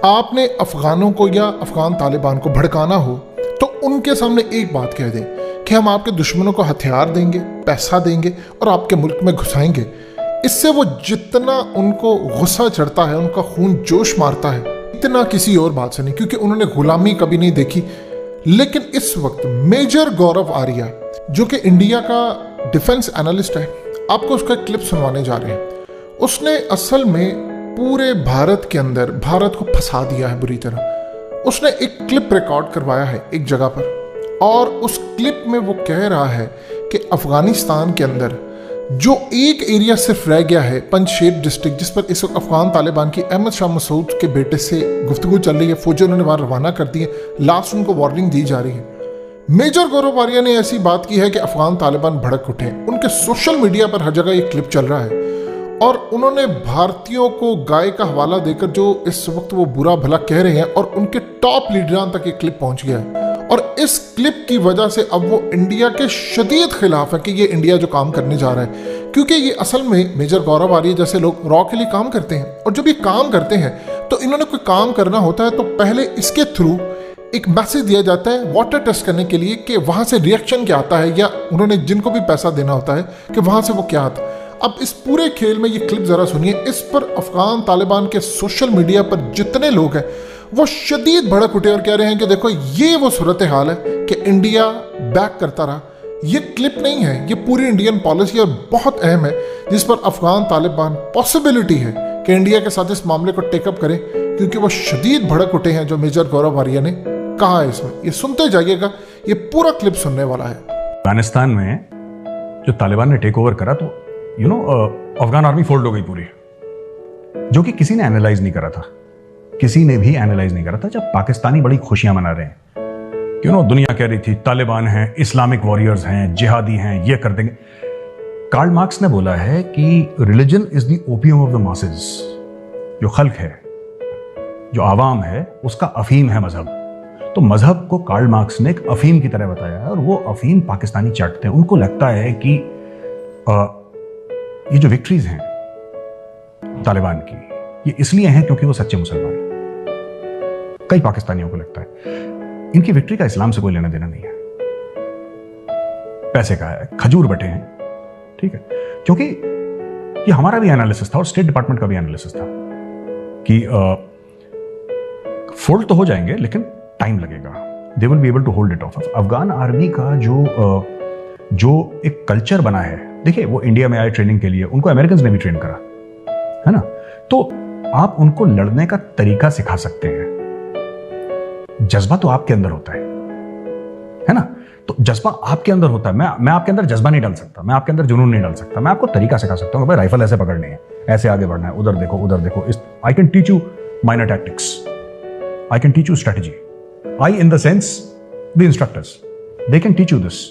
आपने अफगानों को या अफगान तालिबान को भड़काना हो तो उनके सामने एक बात कह दें कि हम आपके दुश्मनों को हथियार देंगे, पैसा देंगे और आपके मुल्क में घुसाएंगे। इससे वो जितना उनको गुस्सा चढ़ता है, उनका खून जोश मारता है, इतना किसी और बात से नहीं, क्योंकि उन्होंने गुलामी कभी नहीं देखी। लेकिन इस वक्त मेजर गौरव आर्या, जो कि इंडिया का डिफेंस एनालिस्ट है, आपको उसका क्लिप सुनवाने जा रहे हैं। उसने असल में पूरे भारत के अंदर भारत को फंसा दिया है बुरी तरह। उसने एक क्लिप रिकॉर्ड करवाया है एक जगह पर, और उस क्लिप में वो कह रहा है कि अफगानिस्तान के अंदर जो एक एरिया सिर्फ रह गया है, पंजशेर डिस्ट्रिक्ट, जिस पर इस वक्त अफगान तालिबान की अहमद शाह मसूद के बेटे से गुफ्तगू चल रही है, फौजी उन्होंने वहाँ रवाना कर दी है, लास्ट उनको वार्निंग दी जा रही है। मेजर गौरव आर्या ने ऐसी बात की है कि अफगान तालिबान भड़क उठे। उनके सोशल मीडिया पर हर जगह ये क्लिप चल रहा है, और उन्होंने भारतीयों को गाय का हवाला देकर जो इस वक्त वो बुरा भला कह रहे हैं, और उनके टॉप लीडरान तक ये क्लिप पहुंच गया है। और इस क्लिप की वजह से अब वो इंडिया के शदीद खिलाफ है कि ये इंडिया जो काम करने जा रहा है, क्योंकि ये असल में मेजर गौरव आर्या जैसे लोग रॉ के लिए काम करते हैं, और जब ये काम करते हैं तो इन्होंने कोई काम करना होता है तो पहले इसके थ्रू एक मैसेज दिया जाता है वाटर टेस्ट करने के लिए कि वहां से रिएक्शन क्या आता है, या उन्होंने जिनको भी पैसा देना होता है कि वहां से वो क्या आता है। अब इस पूरे खेल में ये क्लिप जरा सुनिए। इस पर अफगान तालिबान के सोशल मीडिया पर जितने लोग हैं वो शदीद भड़क उठे और कह रहे हैं कि देखो ये वो सूरत हाल है कि इंडिया बैक करता रहा। ये क्लिप नहीं है, ये पूरी इंडियन पॉलिसी और बहुत अहम है, जिस पर अफगान तालिबान पॉसिबिलिटी है कि इंडिया के साथ इस मामले को टेकअप करें, क्योंकि वो शदीद भड़क उठे हैं जो मेजर गौरव आर्या ने कहा है इसमें। ये सुनते जाइएगा, ये पूरा क्लिप सुनने वाला है। अफगानिस्तान में जो तालिबान ने टेक ओवर करा तो अफगान आर्मी फोल्ड हो गई पूरी, जो कि किसी ने एनालाइज नहीं करा था, किसी ने भी एनालाइज नहीं करा था। जब पाकिस्तानी बड़ी खुशियां मना रहे हैं, दुनिया कह रही थी तालिबान हैं, इस्लामिक वॉरियर्स हैं, जिहादी हैं, ये कर देंगे। कार्ल मार्क्स ने बोला है कि religion is the opium of the masses. जो खल्क है, जो आवाम है, उसका अफीम है मजहब। तो मजहब को कार्ल मार्क्स ने एक अफीम की तरह बताया है, और वो अफीम पाकिस्तानी चाटते हैं। उनको लगता है कि ये जो विक्ट्रीज हैं तालिबान की, ये इसलिए हैं क्योंकि वो सच्चे मुसलमान हैं। कई पाकिस्तानियों को लगता है इनकी विक्ट्री का इस्लाम से कोई लेना देना नहीं है, पैसे का है, खजूर बटे हैं, ठीक है। क्योंकि ये हमारा भी एनालिसिस था और स्टेट डिपार्टमेंट का भी एनालिसिस था कि फोल्ड तो हो जाएंगे लेकिन टाइम लगेगा, they will be able to hold it off. Afghan army का जो एक कल्चर बना है, देखिए वो इंडिया में आए ट्रेनिंग के लिए, उनको अमेरिकन ने भी ट्रेन करा है ना, तो आप उनको लड़ने का तरीका सिखा सकते हैं। जज्बा तो आपके अंदर होता है ना, तो जज्बा आपके अंदर होता है। मैं आपके अंदर जज्बा नहीं डाल सकता, मैं आपके अंदर जुनून नहीं डाल सकता, मैं आपको तरीका सिखा सकता हूं। भाई राइफल ऐसे पकड़नी है, ऐसे आगे बढ़ना है, उधर देखो उधर देखो। I can teach you minor tactics, I can teach you strategy. I in the sense the instructors, they can teach you this,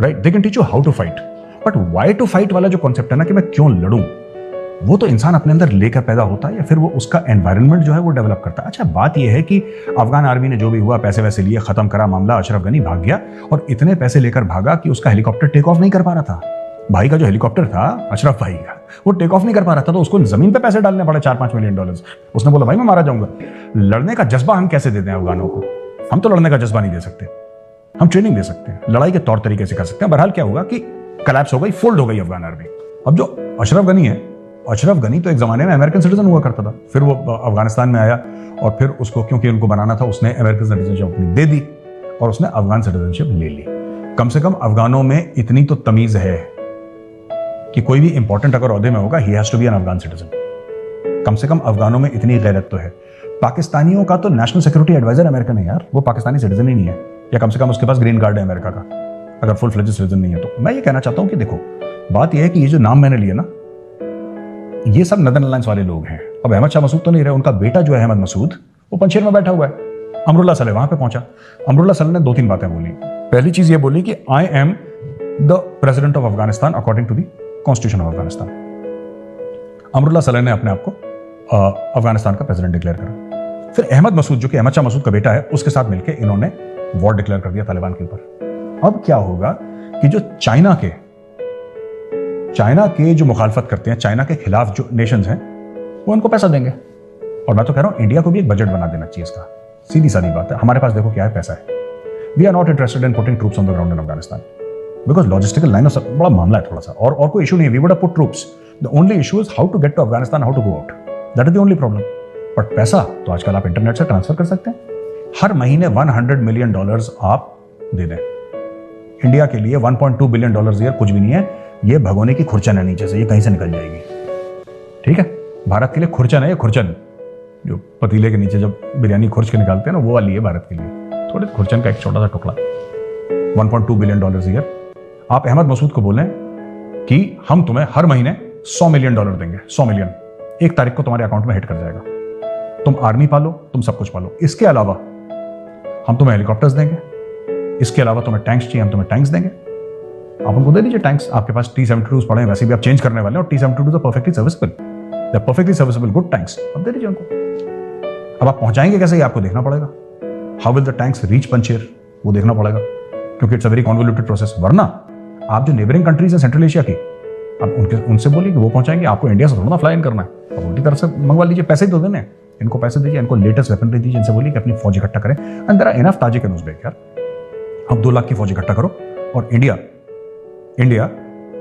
right, they can teach you how to fight. But why to fight वाला जो concept है ना कि मैं क्यों लड़ूं, वो तो इंसान अपने अंदर लेकर पैदा होता है, या फिर वो उसका एनवायरनमेंट जो है वो डेवलप करता है। अच्छा, बात यह है कि अफगान आर्मी ने जो भी हुआ, पैसे वैसे लिए, खत्म करा मामला, अशरफ गनी भाग गया, और इतने पैसे लेकर भागा कि उसका हेलीकॉप्टर टेक ऑफ नहीं कर पा रहा था। भाई का जो हेलीकॉप्टर था, अशरफ भाई का, वो टेक ऑफ नहीं कर पा रहा था, तो उसको जमीन पे पैसे डालने पड़े $4-5 मिलियन। उसने बोला भाई मैं मारा जाऊंगा। लड़ने का जज्बा हम कैसे देते हैं अफगानों को? हम तो लड़ने का जज्बा नहीं दे सकते, हम ट्रेनिंग दे सकते हैं, लड़ाई के तौर तरीके सिखा सकते हैं। बहरहाल क्या हुआ कि कलैप्स हो गई, फोल्ड हो गई अफगान आर्मी। अब जो अशरफ गनी है, अशरफ गनी तो एक जमाने में अमेरिकन सिटीजन हुआ करता था, फिर वो अफगानिस्तान में आया, और फिर उसको क्योंकि उनको बनाना था, उसने अमेरिकन सिटीजनशिप अपनी दे दी और उसने अफगान सिटीजनशिप ले ली। कम से कम अफगानों में इतनी तो तमीज है कि कोई भी इंपॉर्टेंट अगर ओहदे में होगा, he has to be an Afghan citizen. कम से कम अफगानों में इतनी गैरत तो है। पाकिस्तानियों का तो नेशनल सिक्योरिटी एडवाइजर अमेरिकन है यार, वो पाकिस्तानी सिटीजन ही नहीं है, या कम से कम उसके पास ग्रीन कार्ड है अमेरिका का, अगर फुल फ्लेज्ड सिटीजन नहीं है तो। मैं ये कहना चाहता हूं कि देखो, बात यह है कि ये जो नाम मैंने लिया ना, ये सब नदन अलायंस वाले लोग हैं। अब अहमद शाह मसूद तो नहीं रहे, उनका बेटा जो है अहमद मसूद, वो पंजशेर में बैठा हुआ है। अमरुल्ला सलेह वहां पे पहुंचा। अमरुल्ला सलेह ने 2-3 बातें बोली। पहली चीज ये बोली कि I am the president of Afghanistan according to the constitution of Afghanistan. Amrullah Saleh ने अपने आप को अफगानिस्तान का प्रेसिडेंट डिक्लेयर करा। फिर अहमद मसूद, जो कि अहमद शाह मसूद का बेटा है, उसके साथ मिलकर इन्होंने वॉर डिक्लेयर कर दिया तालिबान के ऊपर। अब क्या होगा कि जो चाइना के जो मुखालफत करते हैं, चाइना के खिलाफ जो नेशंस हैं, वो उनको पैसा देंगे। और मैं तो कह रहा हूं इंडिया को भी एक बजट बना देना चाहिए इसका, सीधी सादी बात है। हमारे पास देखो क्या है, पैसा है। We are not interested in putting troops on the ground in Afghanistan because logistical line of बड़ा मामला है थोड़ा सा, और कोई इशू नहीं है। We would have put troops, the only issue is how to get to Afghanistan, how to go out, that is the only problem. But पैसा तो आजकल आप इंटरनेट से ट्रांसफर कर सकते हैं। हर महीने $100 मिलियन आप दे दें। इंडिया के लिए $1.2 बिलियन ईयर कुछ भी नहीं है, ये भगोने की खुरचन है नीचे से, ये कहीं से निकल जाएगी। ठीक है, भारत के लिए खुरचन है ये, खुरचन जो पतीले के नीचे जब बिरयानी खुर्च के निकालते हैं ना, वो वाली है भारत के लिए। थोड़े खुरचन का एक छोटा सा टुकड़ा, $1.2 बिलियन ईयर। आप अहमद मसूद को बोलें कि हम तुम्हें हर महीने $100 मिलियन देंगे, 100 मिलियन 1 तारीख को तुम्हारे अकाउंट में हिट कर जाएगा। तुम आर्मी पालो, तुम सब कुछ पालो, इसके अलावा हम तुम्हें हेलीकॉप्टर्स देंगे, इसके अलावा तुम्हें टैंक्स चाहिए, हम तुम्हें टैंक्स देंगे। आप उनको दे दीजिए टैंक्स। आपके पास T-72 पड़े हैं, वैसे भी आप चेंज करने वाले हैं, और T-72 perfectly serviceable, they are perfectly serviceable good tanks, अब दे दीजिए उनको। अब आप पहुंचाएंगे कैसे, ये आपको देखना पड़ेगा। How will the tanks reach Panjshir, वो देखना पड़ेगा, क्योंकि it's a very convoluted process. वरना आप जो नेबरिंग कंट्रीज हैं सेंट्रल एशिया की, आप उनसे बोलिए कि वो पहुंचाएंगे, आपको इंडिया से थोड़ा फ्लाई इन करना है, आप उनकी तरफ से मंगवा लीजिए, पैसे ही तो देने, इनको पैसे दीजिए, इनको लेटेस्ट वेपनरी दीजिए, इनसे बोलिए कि अपनी फौज इकट्ठा करें। And there are enough Tajik and Uzbek यार, अब 2 लाख की फौज इकट्ठा करो, और इंडिया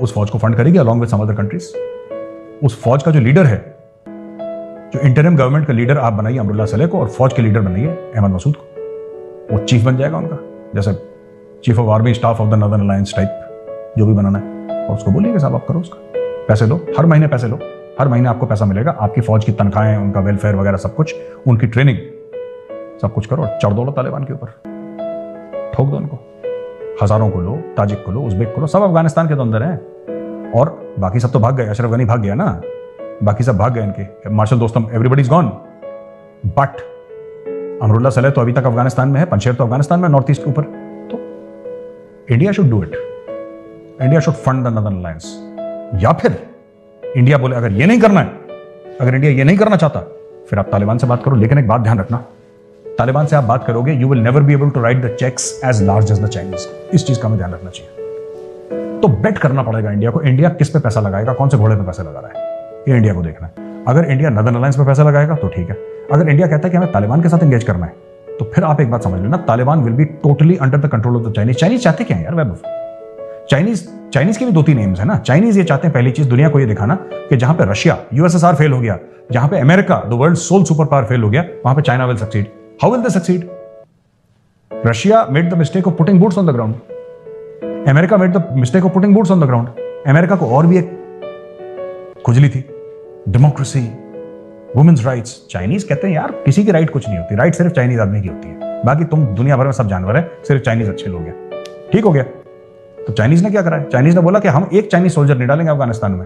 उस फौज को फंड करेगी along with some other countries. उस फौज का जो लीडर है, जो इंटरिम गवर्नमेंट का लीडर आप बनाइए अमरुल्लाह सलेह को, और फौज के लीडर बनाइए अहमद मसूद को, वो चीफ बन जाएगा उनका, जैसे chief of army staff of the northern alliance type जो भी बनाना है। और उसको बोलिए कि साहब आप करो, उसका पैसे लो, हर महीने पैसे लो, हर महीने आपको पैसा मिलेगा, आपकी फौज की तनख्वाहें, उनका वेलफेयर वगैरह सब कुछ, उनकी ट्रेनिंग, सब कुछ करो, चढ़ दो तालिबान के ऊपर, ठोक दो उनको। हजारों को लो, ताजिक को लो, उज़्बेक को लो, सब अफगानिस्तान के तो अंदर हैं, और बाकी सब तो भाग गए। अशरफ गनी भाग गया ना, बाकी सब भाग गए, इनके marshal Dostum, everybody is gone. But Amrullah Saleh तो अभी तक अफगानिस्तान में है, पंशेर तो अफगानिस्तान में, नॉर्थ ईस्ट के ऊपर। तो India should do it, India should fund the northern alliance. या फिर इंडिया बोले अगर ये नहीं करना है, अगर इंडिया ये नहीं करना चाहता, फिर आप तालिबान से बात करो। लेकिन एक बात ध्यान रखना, तालिबान से आप बात करोगे, you will never be able to write the cheques as large as the Chinese. इस चीज का हमें ध्यान रखना चाहिए। तो बेट करना पड़ेगा इंडिया को, इंडिया किस पे पैसा लगाएगा, कौन से घोड़े पे पैसा लगा रहा है, ये इंडिया को देखना है। अगर इंडिया नॉर्दर्न अलायंस पे पैसा लगाएगा तो ठीक है। अगर इंडिया कहता है कि हमें तालिबान के साथ एंगेज करना है, तो फिर आप एक बात समझ लेना, Taliban will be totally under the control of the Chinese. Chinese चाहते क्या है यार वैभव? चाइनीज के भी 2-3 एम्स है ना। चाइनीज ये चाहते हैं, पहली चीज दुनिया को ये दिखाना कि जहां पे रशिया, यूएसएसआर फेल हो गया, जहां पे America the world sole super power fail हो गया, वहां पे China will succeed. How will they succeed? Russia made the mistake of putting boots on the ground, America made the mistake of putting boots on the ground. America को और भी एक खुजली थी, डेमोक्रेसी, वुमेन्स राइट्स। चाइनीज कहते हैं यार किसी की राइट कुछ नहीं होती, राइट सिर्फ चाइनीज आदमी की होती है, बाकी तुम दुनिया भर में सब जानवर है, सिर्फ चाइनीज अच्छे लोग हैं। ठीक हो गया। तो चाइनीज ने क्या करा है? चाइनीज ने बोला कि हम एक चाइनीज सोल्जर नहीं डालेंगे अफगानिस्तान में।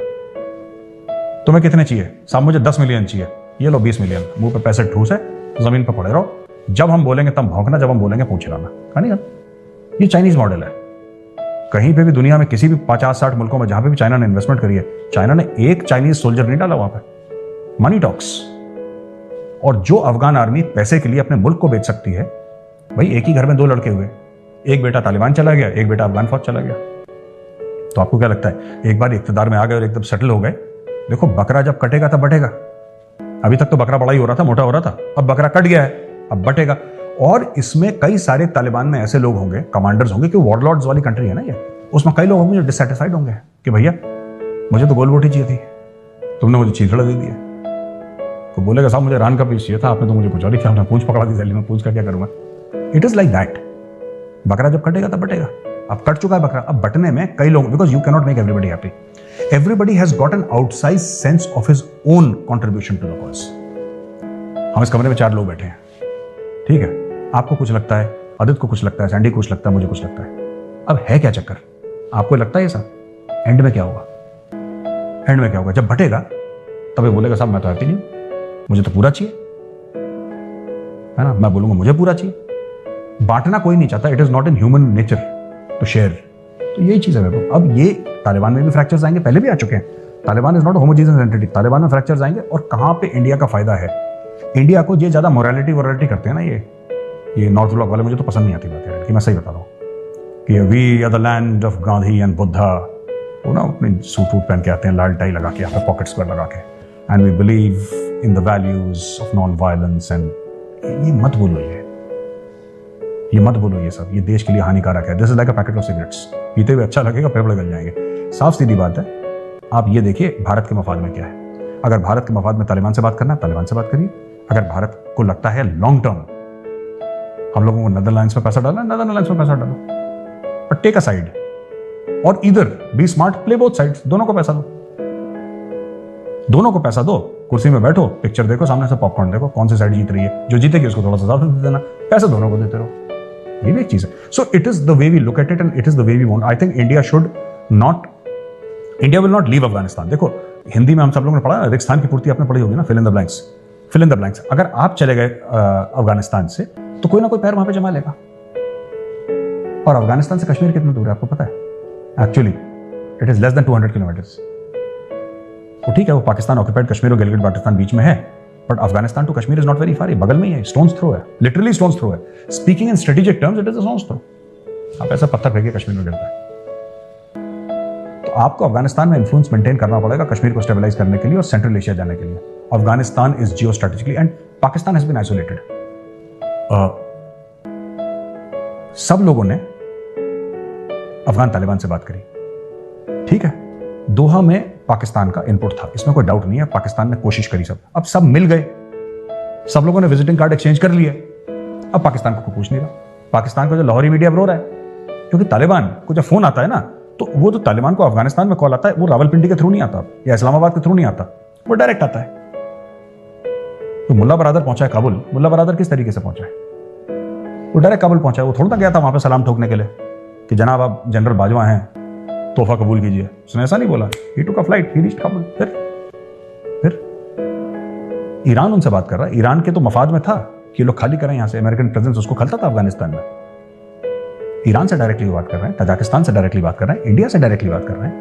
तुम्हें कितने चाहिए? साहब मुझे 10 मिलियन चाहिए। ये लो 20 मिलियन, मुंह पे पैसे ठूस है, जमीन पर पड़े रहो, जब हम बोलेंगे तब भौंकना, जब हम बोलेंगे पूछ लाना। कहानी का ये चाइनीज मॉडल है। कहीं पे भी दुनिया में किसी भी 50-60 मुल्कों में जहां पे भी चाइना ने इन्वेस्टमेंट करी है, चाइना ने एक चाइनीज सोल्जर नहीं डाला वहां पे। Money talks. और जो अफगान आर्मी पैसे के लिए अपने मुल्क को बेच सकती है, भाई एक ही घर में 2 लड़के हुए, एक बेटा तालिबान चला गया, एक बेटा अफगान फौज चला गया। तो आपको क्या लगता है, एक बार इख्तिदार में आ गए और एकदम सेटल हो गए? देखो बकरा जब कटेगा तब बटेगा। अभी तक तो बकरा बड़ा ही हो रहा था, मोटा हो रहा था, अब बकरा कट गया है, अब बटेगा। और इसमें कई सारे तालिबान में ऐसे लोग होंगे, कमांडर्स होंगे, कि वॉरलॉर्ड्स वाली कंट्री है ना ये, उसमें कई लोग होंगे जो डिससेटिस्फाइड होंगे कि भैया मुझे तो गोल रोटी चाहिए थी, तुमने मुझे चीथड़ा दे दिया। तो बोलेगा साहब मुझे रान का पीस चाहिए था, आपने तो मुझे पूछा नहीं, आपने पूंछ पकड़ा दी सैली में, पूंछ का क्या करूंगा? It is like that. बकरा जब कटेगा तब बटेगा। अब कट चुका है बकरा, अब बटने में कई लोग, because you can not make everybody happy. Everybody has got an outside sense of his own contribution to the cause. हम इस कमरे में 4 लोग बैठे हैं, ठीक है, आपको कुछ लगता है, आदित्य को कुछ लगता है, सैंडी को कुछ लगता है, मुझे कुछ लगता है। अब है क्या चक्कर? आपको लगता है ये सब एंड में क्या होगा? एंड में क्या होगा? जब बटेगा तब ये बोलेगा साहब मैं तो हैप्पी नहीं हूं, मुझे तो पूरा चाहिए, है ना। मैं बोलूंगा मुझे पूरा चाहिए। बांटना कोई नहीं चाहता, it is not in human nature to share. तो यही चीज है। अब ये तालिबान में भी फ्रैक्चर्स आएंगे, पहले भी आ चुके हैं। Taliban is not homogeneous entity, Taliban में फ्रैक्चर्स आएंगे। और कहां पे इंडिया का फायदा है? इंडिया को ये ज्यादा मोरालिटी करते हैं ना, ये नॉर्थ ब्लॉक वाले, मुझे तो पसंद नहीं आती बात है कि मैं सही बता रहा हूँ कि we are the land of Gandhi and Buddha. वो ना अपने सूट वूट पहन के आते हैं, लाल टाई लगा के, यहाँ पे पॉकेट्स पर लगा के, and we believe in the values of non-violence and ये मत बोलो, ये मत बोलो, ये सब ये देश के लिए हानिकारक है. This is like a packet of cigarettes. पीते हुए अच्छा लगेगा, फेफड़े गल जाएंगे. साफ सीधी बात है. आप ये देखिए भारत के मफाद में क्या है. अगर भारत के मफाद में तालिबान से बात करना है, तालिबान से बात करिए. अगर भारत को लगता है लॉन्ग टर्म हम लोगों को नदरलैंड्स में पैसा डालना, नदरलैंड्स में पैसा डालो, बट टेक अ साइड. और इधर be smart, play both sides. दोनों को पैसा दो, दोनों को पैसा दो. कुर्सी में बैठो, पिक्चर देखो, सामने से पॉपकॉर्न देखो, कौन सी साइड जीत रही है. जो जीतेगी उसको थोड़ा सा ज्यादा दे देना, पैसा दोनों को देते रहो. ये भी एक चीज है. So it is the way we look at it and it is the way we want. I think India will not leave Afghanistan. देखो हिंदी में हम सब लोगों ने पढ़ा, रेगिस्तान की पूर्ति आपने पढ़ी होगी ना, fill in the blanks, fill in the blanks. अगर आप चले गए अफगानिस्तान से तो कोई ना कोई पैर वहां पे जमा लेगा. और अफगानिस्तान से कश्मीर कितना दूर है आपको पता है? Actually it is less than 200 kilometres. तो ठीक है, वो पाकिस्तान ऑक्यूपाइड कश्मीर और गिलगिट बाल्टिस्तान बीच में है, but Afghanistan to Kashmir is not very far. बगल में ही है, स्टोन्स थ्रो है, लिटरली स्टोन्स थ्रो है. Speaking in strategic terms it is a stone's throw. आप ऐसा पत्थर फेंकिए कश्मीर में गिरता है. तो आपको अफगानिस्तान में इन्फ्लुएंस मेंटेन करना पड़ेगा कश्मीर को स्टेबलाइज करने के लिए और सेंट्रल एशिया जाने के लिए. Afghanistan is geo strategically and Pakistan has been isolated. सब लोगों ने अफगान तालिबान से बात करी, ठीक है. दोहा में पाकिस्तान का इनपुट था, इसमें कोई डाउट नहीं है. पाकिस्तान ने कोशिश करी, अब सब मिल गए, सब लोगों ने विजिटिंग कार्ड एक्सचेंज कर लिए. अब पाकिस्तान को पूछ नहीं रहा. पाकिस्तान को जो लाहौरी मीडिया रो रहा है, क्योंकि तालिबान को जब फोन आता है ना, तो वो तो तालिबान को अफगानिस्तान में कॉल आता है, वो रावलपिंडी के थ्रू नहीं आता या इस्लामाबाद के थ्रू नहीं आता, वो डायरेक्ट आता है. तो मुल्ला बरादर पहुंचा है काबुल. मुल्ला बरादर किस तरीके से पहुंचा है? वो डायरेक्ट काबुल पहुंचा है. वो थोड़ा गया था वहां पे सलाम ठोकने के लिए कि जनाब आप जनरल बाजवा हैं, तोहफा कबूल कीजिए. उसने ऐसा नहीं बोला. He took a flight, he reached Kabul. फिर ईरान उनसे बात कर रहा है. ईरान के तो मफाद में था कि लोग खाली करें यहां से, अमेरिकन प्रेजेंस उसको खलता था अफगानिस्तान में. ईरान से डायरेक्टली बात कर रहे हैं, तजाकिस्तान से डायरेक्टली बात कर रहे हैं, इंडिया से डायरेक्टली बात कर रहे हैं,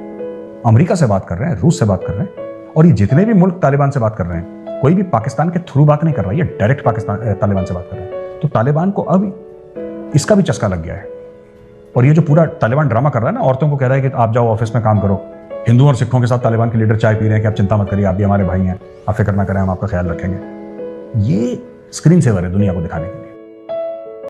अमेरिका से बात कर रहे हैं, रूस से बात कर रहे हैं. और ये जितने भी मुल्क तालिबान से बात कर रहे हैं, कोई भी पाकिस्तान के थ्रू बात नहीं कर रहा है, ये डायरेक्ट पाकिस्तान तालिबान से बात कर रहे हैं. तो तालिबान को अब इसका भी चस्का लग गया है. और ये जो पूरा तालिबान ड्रामा कर रहा है ना, औरतों को कह रहा है कि आप जाओ ऑफिस में काम करो. हिंदुओं और सिखों के साथ तालिबान के लीडर चाय पी रहे हैं कि आप चिंता मत करिए, आप भी हमारे भाई हैं, आप फिक्र ना करें, हम आपका ख्याल रखेंगे. ये स्क्रीन सेवर है दुनिया को दिखाने के लिए.